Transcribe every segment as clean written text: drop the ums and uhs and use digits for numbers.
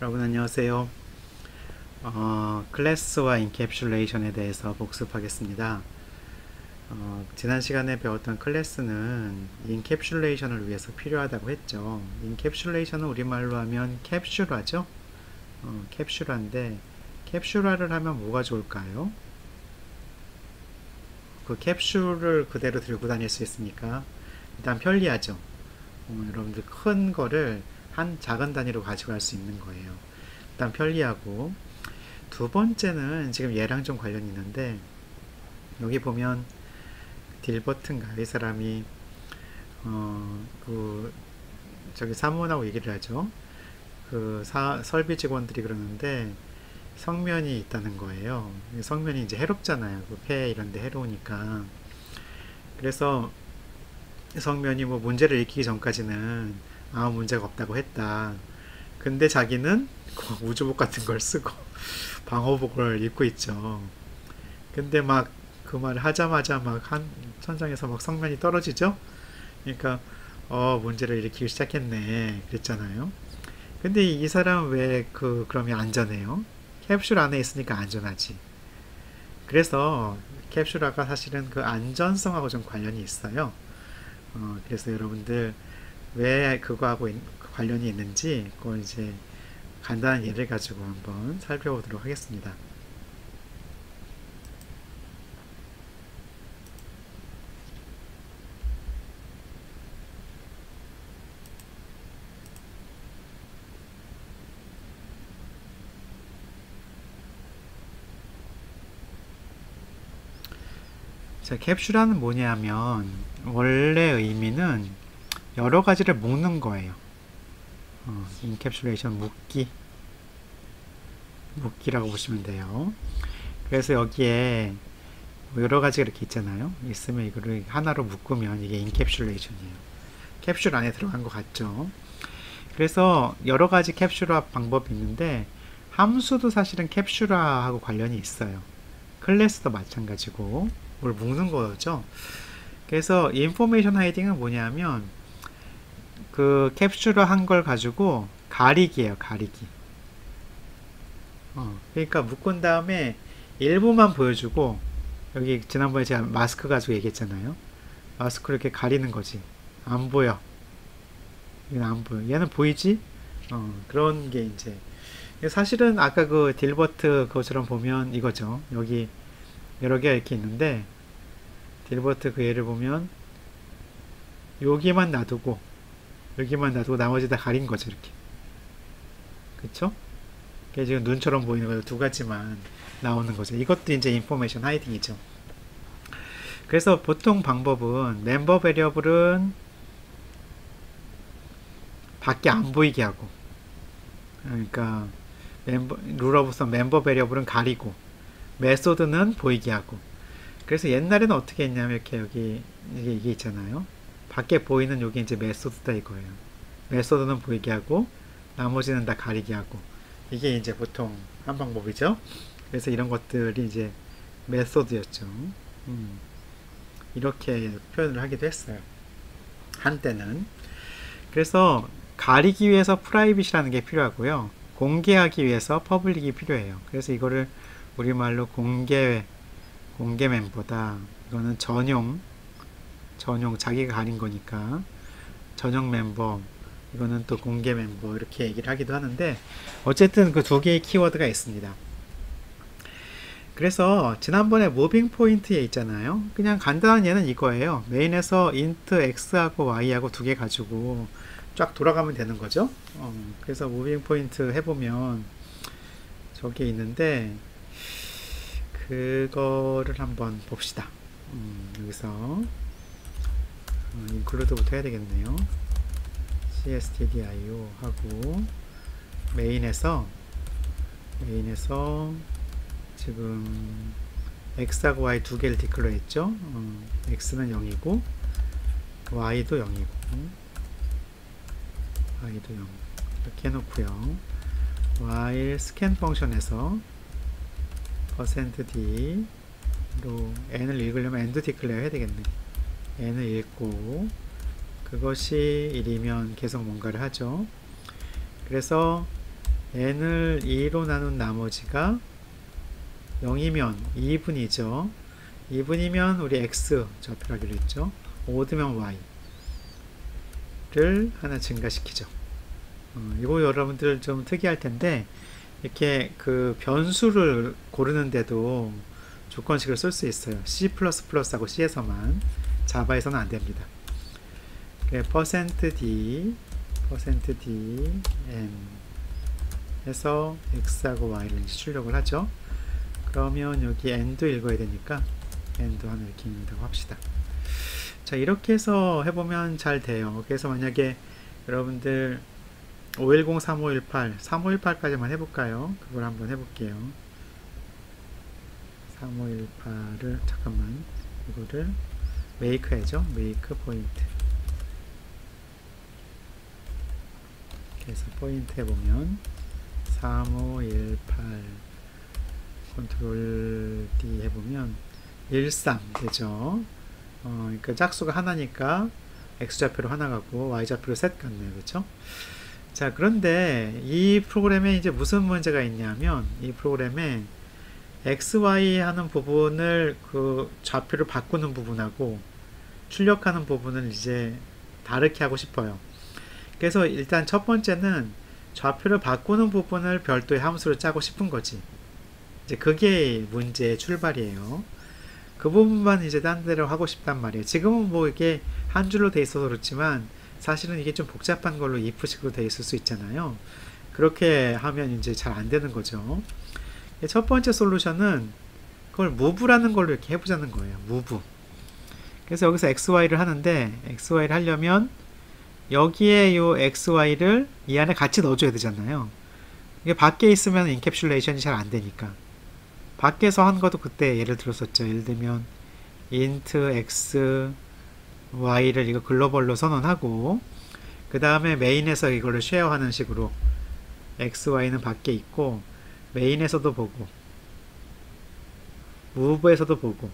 여러분 안녕하세요. 클래스와 인캡슐레이션에 대해서 복습하겠습니다. 지난 시간에 배웠던 클래스는 인캡슐레이션을 위해서 필요하다고 했죠. 인캡슐레이션은 우리말로 하면 캡슐화죠. 캡슐화인데 캡슐화를 하면 뭐가 좋을까요? 그 캡슐을 그대로 들고 다닐 수 있으니까 일단 편리하죠. 여러분들 큰 거를 한 작은 단위로 가져갈 수 있는 거예요. 일단 편리하고, 두 번째는 지금 얘랑 좀 관련이 있는데, 여기 보면 딜버튼가 이 사람이 저기 사무원하고 얘기를 하죠. 설비 직원들이 그러는데 성면이 있다는 거예요. 성면이 이제 해롭잖아요. 폐 이런 데 해로우니까. 그래서 성면이 뭐 문제를 일으키기 전까지는 아무 문제가 없다고 했다. 근데 자기는 우주복 같은 걸 쓰고 방호복을 입고 있죠. 근데 막 그 말을 하자마자 막 한 천장에서 막 성면이 떨어지죠. 그러니까 문제를 일으키기 시작했네 그랬잖아요. 근데 이 사람은 왜 그러면 안전해요? 캡슐 안에 있으니까 안전하지. 그래서 캡슐화가 사실은 그 안전성하고 좀 관련이 있어요. 그래서 여러분들 왜 그거하고 관련이 있는지 그걸 이제 간단한 예를 가지고 한번 살펴보도록 하겠습니다. 자, 캡슐화는 뭐냐면 원래 의미는 여러 가지를 묶는 거예요. 인캡슐레이션 묶기라고 보시면 돼요. 그래서 여기에 여러 가지가 이렇게 있잖아요. 있으면 이거를 하나로 묶으면 이게 인캡슐레이션이에요. 캡슐 안에 들어간 것 같죠. 그래서 여러 가지 캡슐화 방법이 있는데 함수도 사실은 캡슐화하고 관련이 있어요. 클래스도 마찬가지고 뭘 묶는 거죠. 그래서 인포메이션 하이딩은 뭐냐면 그 캡슐화 한 걸 가지고 가리기예요. 가리기. 그러니까 묶은 다음에 일부만 보여주고, 여기 지난번에 제가 마스크 가지고 얘기했잖아요. 마스크를 이렇게 가리는 거지. 안 보여. 얘는 안 보여. 얘는 보이지? 그런 게 이제 사실은 아까 그 딜버트 그것처럼 보면 이거죠. 여기 여러 개가 이렇게 있는데 딜버트 그 예를 보면 여기만 놔두고 나머지 다 가린 거죠. 이렇게. 그쵸? 그게 지금 눈처럼 보이는 거 두 가지만 나오는 거죠. 이것도 이제 인포메이션 하이딩이죠. 그래서 보통 방법은 멤버 베리어블은 밖에 안 보이게 하고, 그러니까 룰 오브 썸 멤버 베리어블은 가리고 메소드는 보이게 하고. 그래서 옛날에는 어떻게 했냐면 이렇게 여기 이게 있잖아요. 밖에 보이는 여기 이제 메소드다 이거예요. 메소드는 보이게 하고 나머지는 다 가리게 하고. 이게 이제 보통 한 방법이죠. 그래서 이런 것들이 이제 메소드였죠. 이렇게 표현을 하기도 했어요. 한때는. 그래서 가리기 위해서 프라이빗이라는 게 필요하고요. 공개하기 위해서 퍼블릭이 필요해요. 그래서 이거를 우리말로 공개 멤버다. 이거는 전용 자기가 가린 거니까 전용 멤버, 이거는 또 공개 멤버 이렇게 얘기를 하기도 하는데, 어쨌든 그 두 개의 키워드가 있습니다. 그래서 지난번에 무빙 포인트에 있잖아요. 그냥 간단한 예는 이거예요. 메인에서 int x하고 y하고 두 개 가지고 쫙 돌아가면 되는 거죠. 그래서 무빙 포인트 해보면 저게 있는데 그거를 한번 봅시다. 여기서 include부터 해야 되겠네요. cstdio 하고 메인에서 지금 x하고 y 두 개를 디클레어 했죠. x는 0이고 y도 0이고 y도 0 이렇게 해놓고요. while scan 펑션에서 %d 로 n을 읽으려면 end 디클레어 해야 되겠네. n을 읽고 그것이 1이면 계속 뭔가를 하죠. 그래서 n을 2로 나눈 나머지가 0이면 2분이죠. 2분이면 우리 x 좌표로 하기로 했죠. o드면 y를 하나 증가시키죠. 이거 여러분들 좀 특이할 텐데, 이렇게 그 변수를 고르는데도 조건식을 쓸 수 있어요. C++하고 C에서만, 자바에서는 안 됩니다. %d n 해서 x하고 y를 출력을 하죠. 그러면 여기 n도 읽어야 되니까 n도 하나 이렇게 읽는다고 합시다. 자, 이렇게 해서 해보면 잘 돼요. 그래서 만약에 여러분들 510, 3518, 3518까지만 해볼까요? 그걸 한번 해볼게요. 3518을 잠깐만, 이거를 메이크 해죠. 메이크 포인트. 그래서 포인트 해보면 3518 컨트롤 D 해보면 13 되죠. 그러니까 짝수가 하나니까 x좌표로 하나 가고 y좌표로 셋 같네요. 그렇죠? 자, 그런데 이 프로그램에 이제 무슨 문제가 있냐면, 이 프로그램에 xy 하는 부분을 그 좌표를 바꾸는 부분하고 출력하는 부분을 이제 다르게 하고 싶어요. 그래서 일단 첫 번째는 좌표를 바꾸는 부분을 별도의 함수로 짜고 싶은 거지. 이제 그게 문제의 출발이에요. 그 부분만 이제 딴 데로 하고 싶단 말이에요. 지금은 뭐 이게 한 줄로 돼 있어서 그렇지만 사실은 이게 좀 복잡한 걸로 if식으로 돼 있을 수 있잖아요. 그렇게 하면 이제 잘 안 되는 거죠. 첫 번째 솔루션은 그걸 move라는 걸로 이렇게 해보자는 거예요. move. 그래서 여기서 xy를 하는데, xy를 하려면 여기에 요 xy를 이 안에 같이 넣어줘야 되잖아요. 이게 밖에 있으면 인캡슐레이션이 잘 안 되니까. 밖에서 한 것도 그때 예를 들었었죠. 예를 들면 int x y를 이거 글로벌로 선언하고, 그 다음에 메인에서 이걸로 쉐어하는 식으로 x, y는 밖에 있고 메인에서도 보고 무브에서도 보고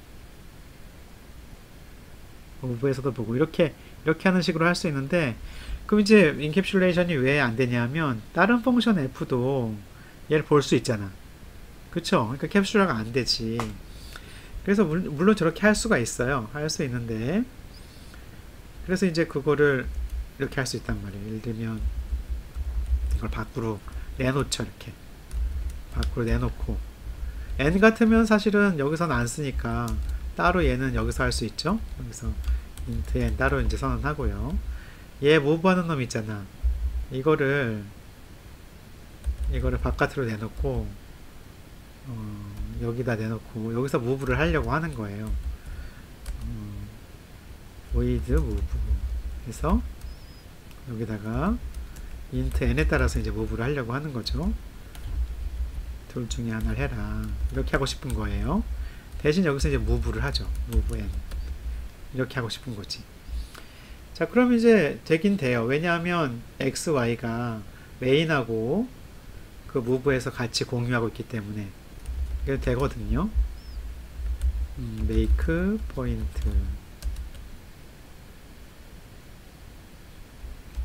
무브에서도 보고 이렇게 하는 식으로 할 수 있는데, 그럼 이제 인캡슐레이션이 왜 안 되냐면 다른 펑션 f도 얘를 볼 수 있잖아. 그쵸? 그러니까 캡슐화가 안 되지. 그래서 물론 저렇게 할 수가 있어요. 할 수 있는데, 그래서 이제 그거를 이렇게 할 수 있단 말이에요. 예를 들면 이걸 밖으로 내놓죠. 이렇게 밖으로 내놓고, n 같으면 사실은 여기서는 안 쓰니까 따로 얘는 여기서 할 수 있죠. 여기서 int n 따로 이제 선언하고요. 얘 move 하는 놈 있잖아. 이거를 바깥으로 내놓고 여기다 내놓고 여기서 move를 하려고 하는 거예요. void move 해서 여기다가 int n에 따라서 이제 move를 하려고 하는 거죠. 둘 중에 하나를 해라, 이렇게 하고 싶은 거예요. 대신 여기서 이제 move를 하죠. move n 이렇게 하고 싶은 거지. 자, 그럼 이제 되긴 돼요. 왜냐하면 x, y가 메인하고 그 move에서 같이 공유하고 있기 때문에 이게 되거든요. make point,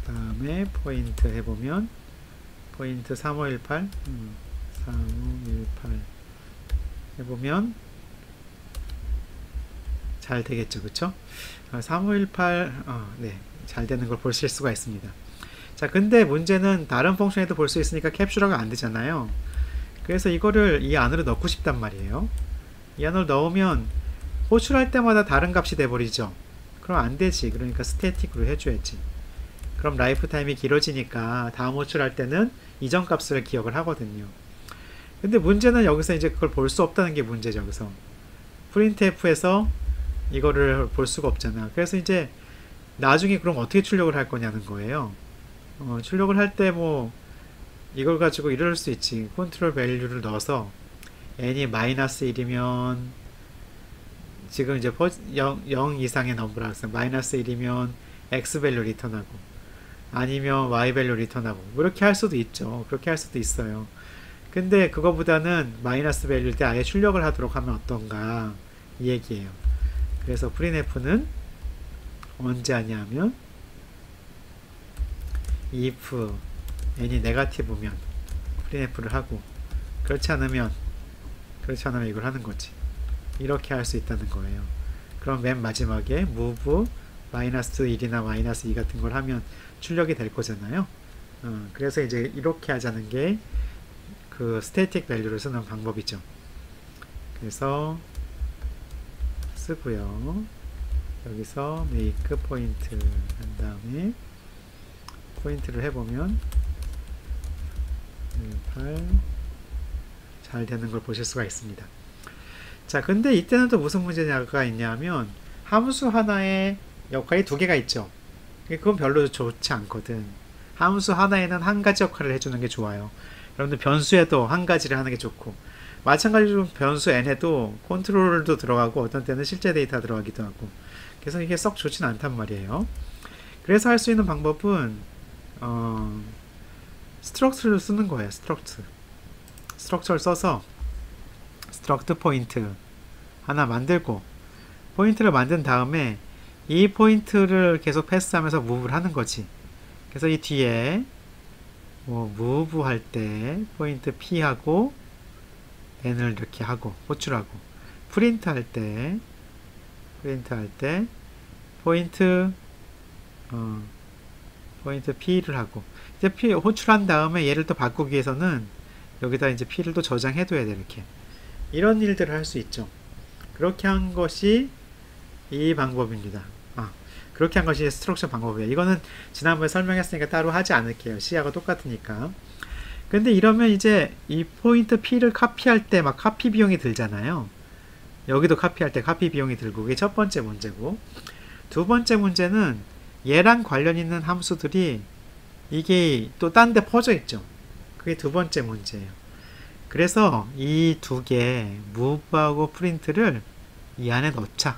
그 다음에 포인트 해보면 포인트 3518 3518 해보면 잘 되겠죠. 그쵸? 3518 네, 잘 되는 걸 보실 수가 있습니다. 자, 근데 문제는 다른 펑션에도 볼 수 있으니까 캡슐화가 안 되잖아요. 그래서 이거를 이 안으로 넣고 싶단 말이에요. 이 안으로 넣으면 호출할 때마다 다른 값이 돼버리죠. 그럼 안 되지. 그러니까 스태틱으로 해줘야지. 그럼 라이프 타임이 길어지니까 다음 호출할 때는 이전 값을 기억을 하거든요. 근데 문제는 여기서 이제 그걸 볼 수 없다는 게 문제죠. 여기서 printf에서 이거를 볼 수가 없잖아. 그래서 이제 나중에 그럼 어떻게 출력을 할 거냐는 거예요. 출력을 할 때 뭐 이걸 가지고 이럴 수 있지. 컨트롤 밸류를 넣어서 n이 -1이면 지금 이제 0 이상의 넘버라고 했어요. -1이면 x 밸류 리턴하고, 아니면 y 밸류 리턴하고, 뭐 이렇게 할 수도 있죠. 그렇게 할 수도 있어요. 근데 그거보다는 마이너스 밸류일 때 아예 출력을 하도록 하면 어떤가, 이 얘기예요. 그래서 printf는 언제 하냐면 if n이 네거티브면 cleanf를 하고, 그렇지 않으면 이걸 하는 거지. 이렇게 할 수 있다는 거예요. 그럼 맨 마지막에 move -1이나 -2 같은 걸 하면 출력이 될 거잖아요. 그래서 이제 이렇게 하자는 게 그 static value를 쓰는 방법이죠. 그래서 쓰고요. 여기서 make point 한 다음에 포인트를 해보면 8 잘 되는 걸 보실 수가 있습니다. 자, 근데 이때는 또 무슨 문제가 있냐면 함수 하나에 역할이 두 개가 있죠. 그건 별로 좋지 않거든. 함수 하나에는 한 가지 역할을 해주는 게 좋아요. 여러분들 변수에도 한 가지를 하는 게 좋고, 마찬가지로 변수 n에도 컨트롤도 들어가고 어떤 때는 실제 데이터 들어가기도 하고, 그래서 이게 썩 좋진 않단 말이에요. 그래서 할 수 있는 방법은 스트럭처를 쓰는 거예요. 스트럭처를 써서 struct 포인트 하나 만들고, 포인트를 만든 다음에 이 포인트를 계속 패스하면서 무브를 하는 거지. 그래서 이 뒤에 뭐 무브 할 때 포인트 P 하고 n을 이렇게 하고 호출하고, 프린트 할 때 포인트 P를 하고, 이제 P 호출한 다음에 얘를 또 바꾸기 위해서는 여기다 이제 P를 또 저장해 둬야 돼. 이렇게 이런 일들을 할 수 있죠. 그렇게 한 것이 이 방법입니다. 그렇게 한 것이 스트럭처 방법이에요. 이거는 지난번에 설명했으니까 따로 하지 않을게요. C하고 똑같으니까. 근데 이러면 이제 이 포인트 P를 카피할 때 막 카피 비용이 들잖아요. 여기도 카피할 때 카피 비용이 들고, 그게 첫 번째 문제고, 두 번째 문제는 얘랑 관련 있는 함수들이 이게 또 딴 데 퍼져 있죠. 그게 두 번째 문제예요. 그래서 이 두 개 move하고 print를 이 안에 넣자.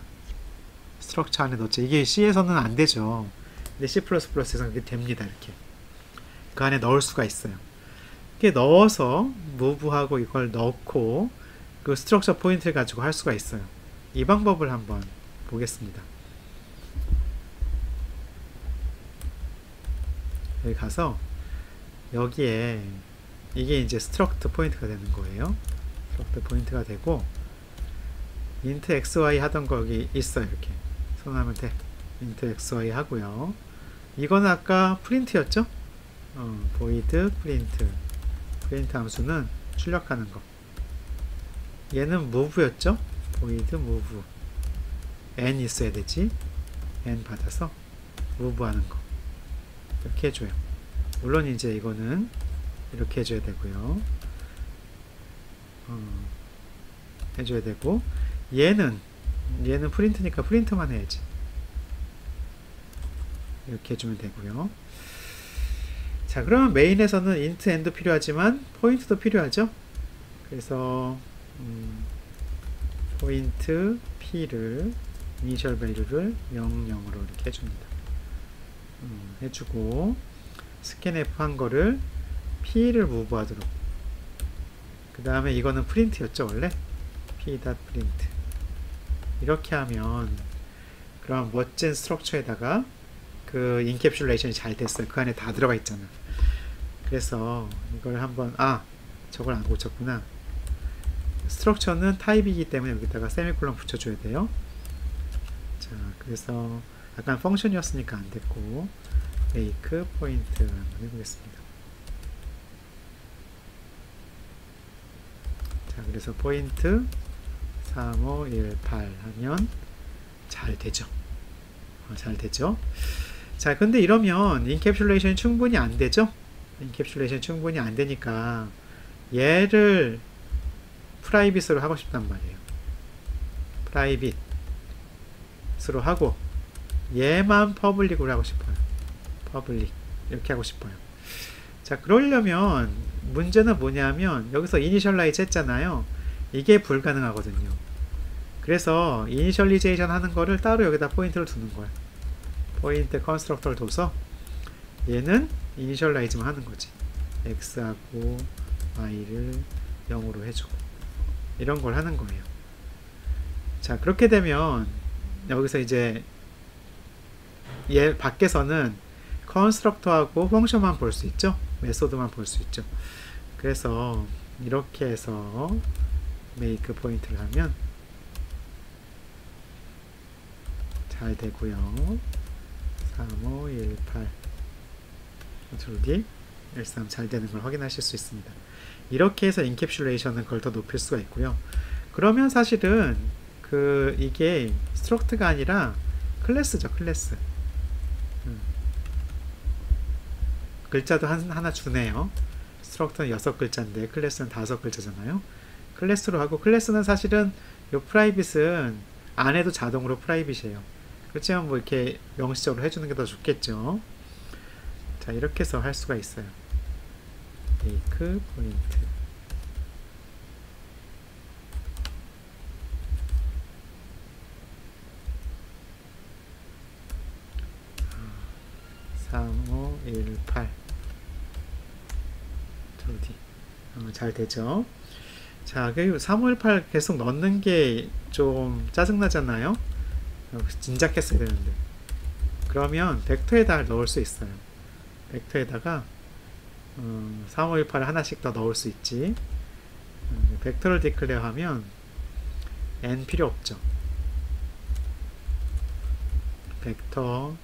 스트럭처 안에 넣자. 이게 C에서는 안 되죠. 근데 C++에서는 그게 됩니다. 이렇게 그 안에 넣을 수가 있어요. 이렇게 넣어서 move하고 이걸 넣고 그 스트럭처 포인트를 가지고 할 수가 있어요. 이 방법을 한번 보겠습니다. 여기 가서 여기에 이게 이제 스트럭트 포인트가 되는 거예요. 스트럭트 포인트가 되고, int xy 하던 거 여기 있어요. 이렇게 손하면 돼. int xy 하고요. 이거는 아까 프린트였죠? void 프린트 함수는 출력하는 거. 얘는 move였죠? void move n 있어야 되지. n 받아서 move 하는 거 이렇게 해줘요. 물론 이제 이거는 이렇게 해줘야 되고요. 해줘야 되고, 얘는 프린트니까 프린트만 해야지. 이렇게 해주면 되고요. 자, 그러면 메인에서는 int n도 필요하지만 포인트도 필요하죠. 그래서 포인트 p를 이니셜 밸류를 00으로 이렇게 해줍니다. 해주고, scanf 한 거를 p를 move 하도록. 그 다음에 이거는 프린트였죠 원래. p.print 이렇게 하면 그럼 멋진 스트럭처에다가 그 인캡슐레이션이 잘 됐어요. 그 안에 다 들어가 있잖아. 그래서 이걸 한번, 저걸 안 고쳤구나. 스트럭처는 타입이기 때문에 여기다가 세미콜론 붙여줘야 돼요. 자, 그래서 약간 펑션이었으니까 안 됐고, make 포인트 한번 해보겠습니다. 자, 그래서 포인트 3518 하면 잘 되죠. 잘 되죠. 자, 근데 이러면 인캡슐레이션이 충분히 안 되죠. 인캡슐레이션이 충분히 안 되니까 얘를 프라이빗으로 하고 싶단 말이에요. 프라이빗으로 하고 얘만 퍼블릭으로 하고 싶어요. 퍼블릭 이렇게 하고 싶어요. 자, 그러려면 문제는 뭐냐면 여기서 이니셜라이즈 했잖아요. 이게 불가능하거든요. 그래서 이니셜리제이션 하는 거를 따로 여기다 포인트를 두는 거야. 포인트 컨스트럭터를 둬서 얘는 이니셜라이즈만 하는 거지. x하고 y를 0으로 해주고 이런 걸 하는 거예요. 자, 그렇게 되면 여기서 이제 얘 밖에서는 컨스트럭터하고 펑션만 볼 수 있죠. 메소드만 볼 수 있죠. 그래서 이렇게 해서 메이크 포인트를 하면 잘 되고요. 3518 컨트롤 D 13 잘 되는 걸 확인하실 수 있습니다. 이렇게 해서 인캡슐레이션은 그걸 더 높일 수가 있고요. 그러면 사실은 이게 스트럭트가 아니라 클래스죠. 클래스. 글자도 하나 주네요. 스트럭트는 6글자인데 클래스는 5글자잖아요. 클래스로 하고, 클래스는 사실은 요 프라이빗은 안 해도 자동으로 프라이빗이에요. 그렇지만 뭐 이렇게 명시적으로 해주는 게 더 좋겠죠. 자, 이렇게 해서 할 수가 있어요. 메이크 포인트 3518 잘 되죠. 자, 3518 계속 넣는 게 좀 짜증나잖아요. 진작했어야 되는데. 그러면 벡터에다 넣을 수 있어요. 벡터에다가 3518을 하나씩 더 넣을 수 있지. 벡터를 디클레어 하면 n 필요 없죠. 벡터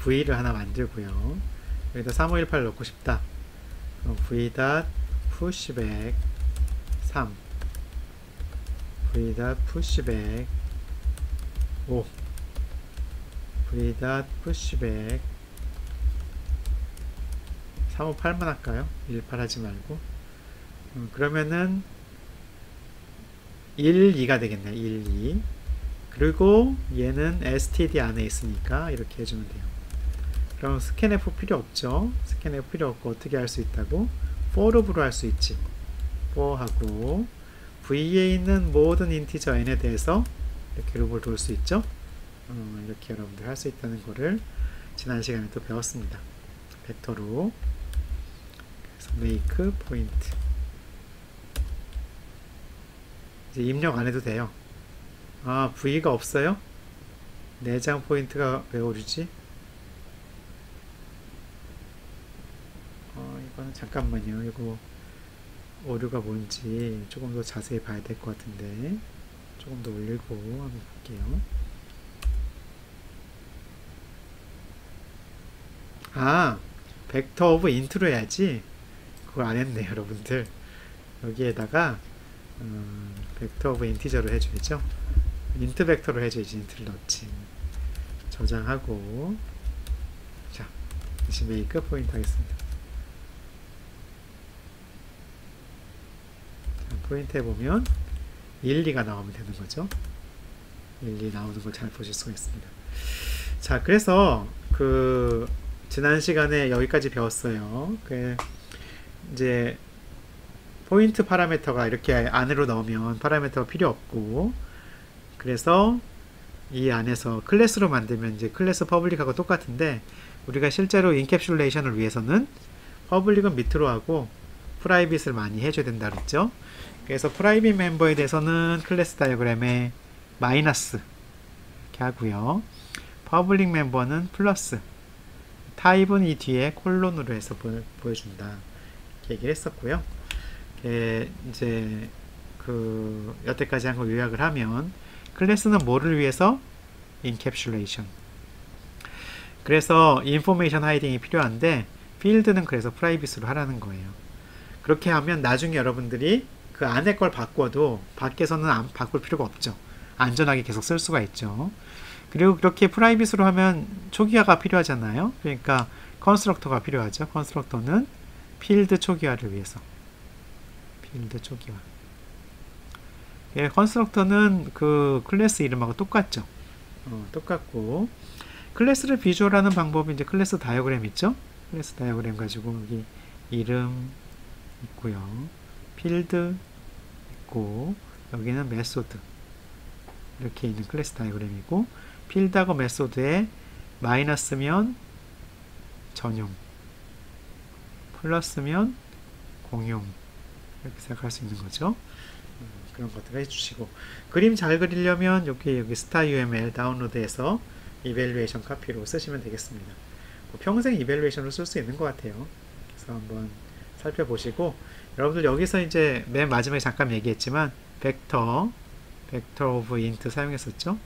v를 하나 만들고요. 여기다 3518 넣고 싶다. v pushback 3 v pushback 5 v pushback 358만 할까요? 18 하지 말고. 그러면은 1, 2가 되겠네. 1, 2. 그리고 얘는 std 안에 있으니까 이렇게 해주면 돼요. 그럼 scanf 필요 없죠. scanf 필요 없고 어떻게 할 수 있다고? for loop로 할 수 있지. for 하고 v에 있는 모든 인티저 n에 대해서 이렇게 룹을 돌 수 있죠. 이렇게 여러분들 할 수 있다는 거를 지난 시간에 또 배웠습니다. 벡터로. 그래서 make point 이제 입력 안 해도 돼요. 아, v가 없어요? 내장 포인트가 왜 오르지? 이거는 잠깐만요. 이거 오류가 뭔지 조금 더 자세히 봐야 될 것 같은데 조금 더 올리고 한번 볼게요. 아, 벡터 오브 인트로 해야지. 그걸 안 했네요, 여러분들. 여기에다가 벡터 오브 인티저로 해줘야죠. 인트 벡터로 해줘야지. 인트를 넣지. 저장하고, 자, 다시 메이크 포인트 하겠습니다. 자, 포인트에 보면 1, 2가 나오면 되는 거죠. 1, 2 나오는 걸 잘 보실 수가 있습니다. 자, 그래서 지난 시간에 여기까지 배웠어요. 이제 포인트 파라미터가 이렇게 안으로 넣으면 파라미터가 필요 없고, 그래서 이 안에서 클래스로 만들면 이제 클래스 퍼블릭하고 똑같은데, 우리가 실제로 인캡슐레이션을 위해서는 퍼블릭은 밑으로 하고 프라이빗을 많이 해줘야 된다 그랬죠. 그래서 프라이빗 멤버에 대해서는 클래스 다이어그램에 마이너스 이렇게 하고요. 퍼블릭 멤버는 플러스, 타입은 이 뒤에 콜론으로 해서 보여준다 이렇게 얘기를 했었고요. 이제 여태까지 한 거 요약을 하면, 클래스는 뭐를 위해서? 인캡슐레이션. 그래서 인포메이션 하이딩이 필요한데, 필드는 그래서 프라이빗으로 하라는 거예요. 그렇게 하면 나중에 여러분들이 그 안에 걸 바꿔도 밖에서는 바꿀 필요가 없죠. 안전하게 계속 쓸 수가 있죠. 그리고 그렇게 프라이빗으로 하면 초기화가 필요하잖아요. 그러니까 컨스트럭터가 필요하죠. 컨스트럭터는 필드 초기화를 위해서. 필드 초기화. 컨스트럭터는 그 클래스 이름하고 똑같죠. 똑같고, 클래스를 비주얼하는 방법이 이제 클래스 다이어그램 있죠. 클래스 다이어그램 가지고 여기 이름 있고요, 필드 있고, 여기는 메소드 이렇게 있는 클래스 다이어그램이고, 필드하고 메소드에 마이너스면 전용, 플러스면 공용 이렇게 생각할 수 있는 거죠. 그런 것들을 해주시고, 그림 잘 그리려면 여기 스타.uml 다운로드해서 이벨루에이션 카피로 쓰시면 되겠습니다. 평생 이벨루에이션으로 쓸 수 있는 것 같아요. 그래서 한번 살펴보시고, 여러분들 여기서 이제 맨 마지막에 잠깐 얘기했지만 벡터 오브 인트 사용했었죠.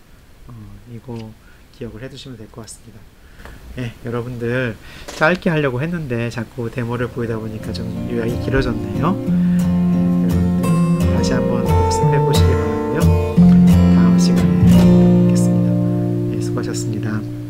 이거 기억을 해두시면 될 것 같습니다. 네, 여러분들 짧게 하려고 했는데 자꾸 데모를 보이다 보니까 좀 요약이 길어졌네요. 네, 여러분들 다시 한번 복습해 보시기 바라고요. 다음 시간에 뵙겠습니다. 네, 수고하셨습니다.